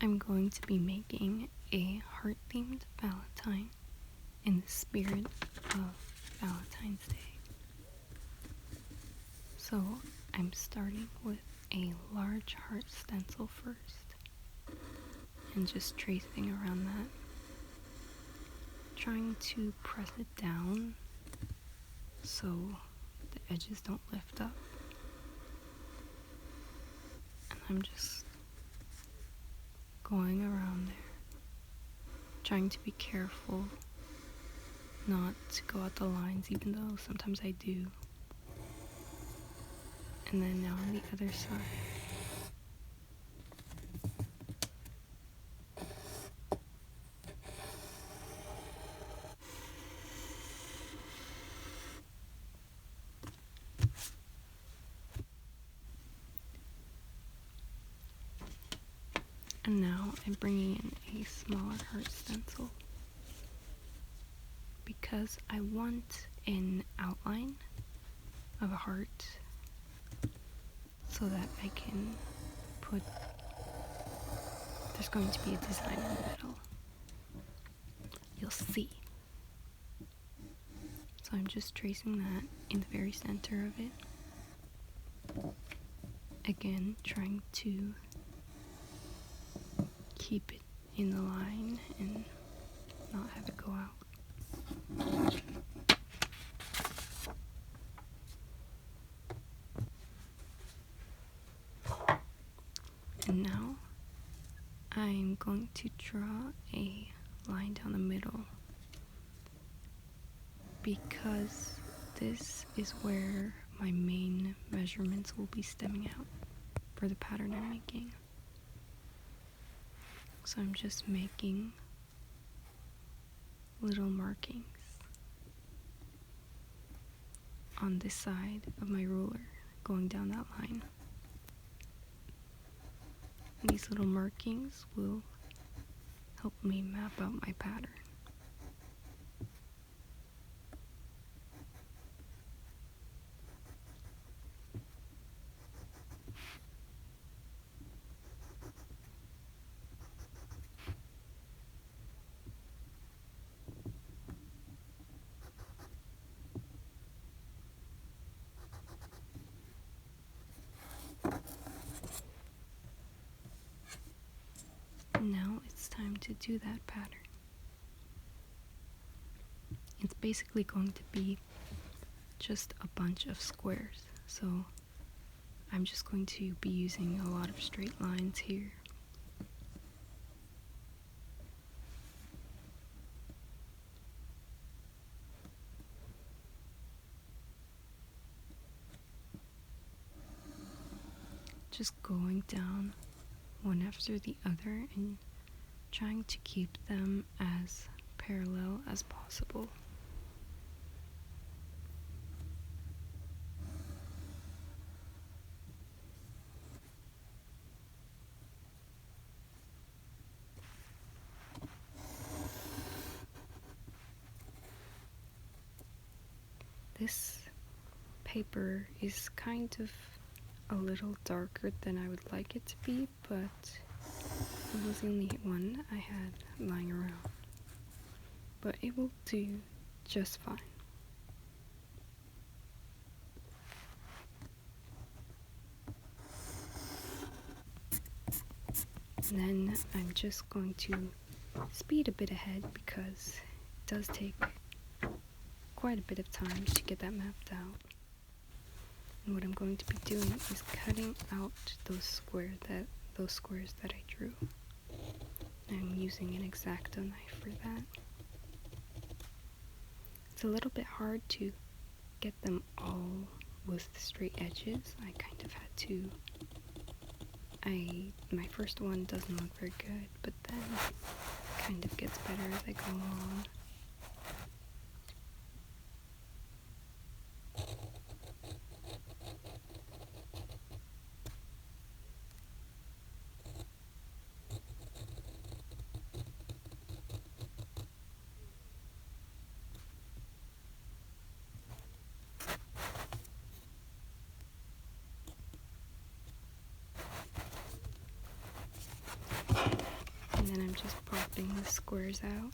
I'm going to be making a heart-themed Valentine in the spirit of Valentine's Day. So I'm starting with a large heart stencil first and just tracing around that, trying to press it down so the edges don't lift up. And I'm just going around there, trying to be careful not to go out the lines, even though sometimes I do. And then now on the other side. And now I'm bringing in a smaller heart stencil because I want an outline of a heart so that I can put, there's going to be a design in the middle. You'll see. So I'm just tracing that in the very center of it. Again, trying to keep it in the line and not have it go out. And now I'm going to draw a line down the middle because this is where my main measurements will be stemming out for the pattern I'm making. So I'm just making little markings on this side of my ruler going down that line. And these little markings will help me map out my pattern. Now it's time to do that pattern. It's basically going to be just a bunch of squares, so I'm just going to be using a lot of straight lines here. Just going down one after the other and trying to keep them as parallel as possible. This paper is kind of a little darker than I would like it to be, but it was the only one I had lying around. But it will do just fine. And then I'm just going to speed a bit ahead because it does take quite a bit of time to get that mapped out. And what I'm going to be doing is cutting out those squares that I drew. I'm using an X-Acto knife for that. It's a little bit hard to get them all with straight edges. I kind of had to. My first one doesn't look very good, but then it kind of gets better as I go along. then I'm just popping the squares out.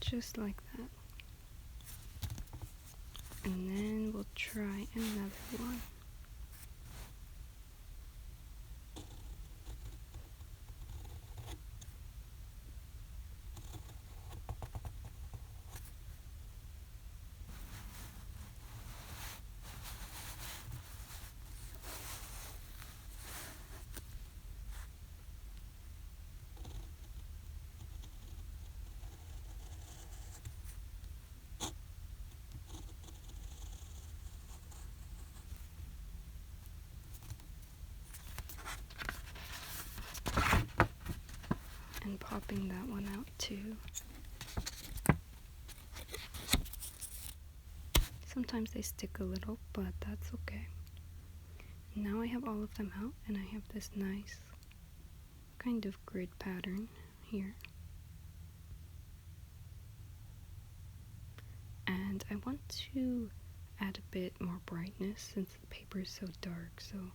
Just like that. And then we'll try another one. And popping that one out too. Sometimes they stick a little, but that's okay. Now I have all of them out, and I have this nice kind of grid pattern here. And I want to add a bit more brightness since the paper is so dark, so I'm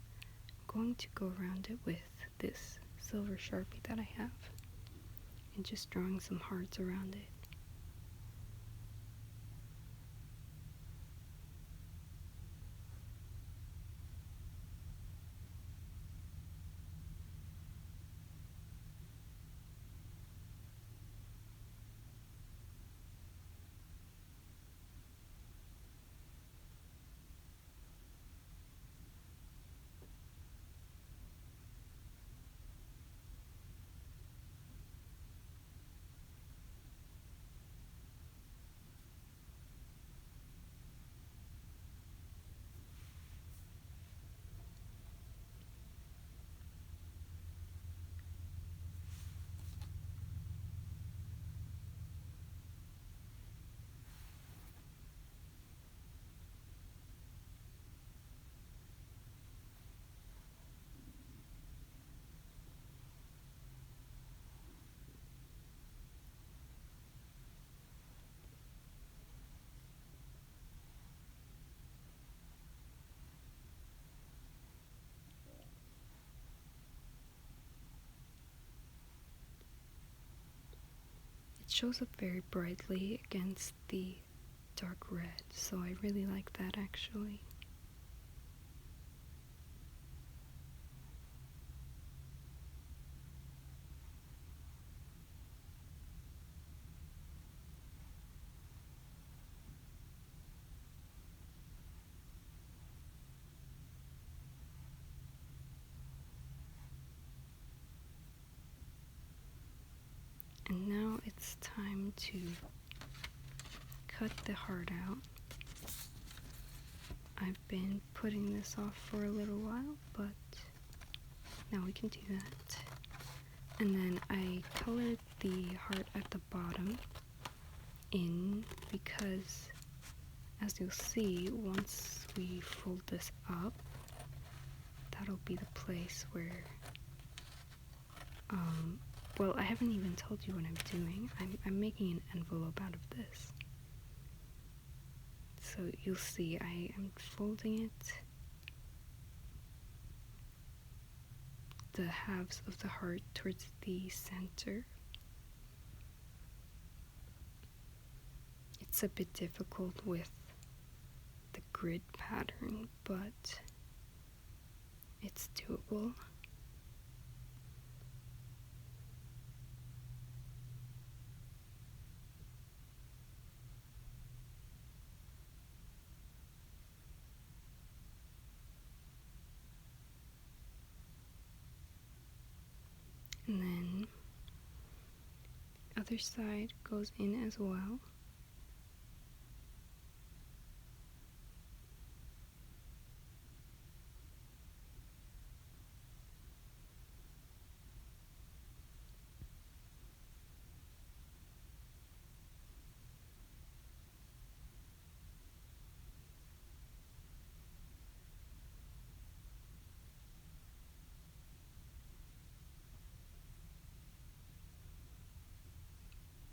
going to go around it with this silver Sharpie that I have and just drawing some hearts around it. It shows up very brightly against the dark red, so I really like that actually. And now it's time to cut the heart out. I've been putting this off for a little while, but now we can do that. And then I colored the heart at the bottom in because, as you'll see, once we fold this up, that'll be the place where well, I haven't even told you what I'm doing. I'm making an envelope out of this. So you'll see I am folding it, the halves of the heart towards the center. It's a bit difficult with the grid pattern, but it's doable. And then the other side goes in as well.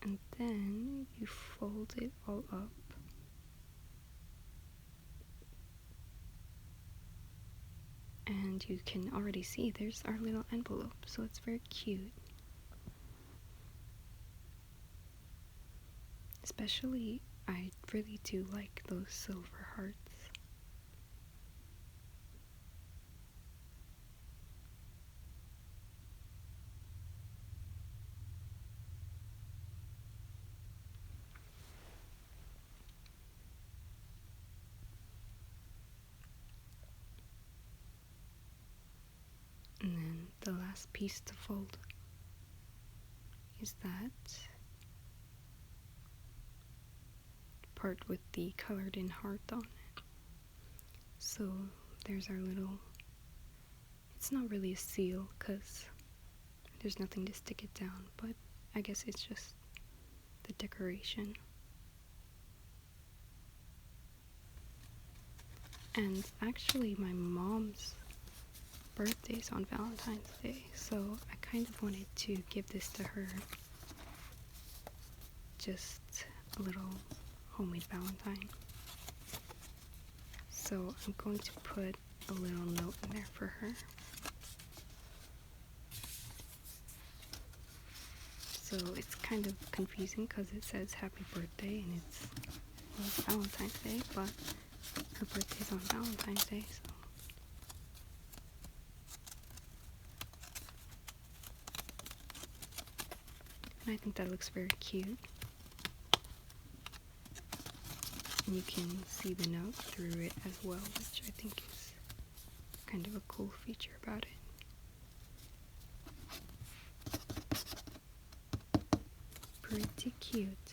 And then you fold it all up. And you can already see there's our little envelope, so it's very cute. Especially, I really do like those silver hearts. And then the last piece to fold is that part with the colored in heart on it. So there's our little, it's not really a seal because there's nothing to stick it down, but I guess it's just the decoration. And actually my mom's birthday's on Valentine's Day, so I kind of wanted to give this to her. Just a little homemade Valentine. So I'm going to put a little note in there for her. So it's kind of confusing because it says happy birthday and it's Valentine's Day, but her birthday's on Valentine's Day, so. And I think that looks very cute. And you can see the note through it as well, which I think is kind of a cool feature about it. Pretty cute.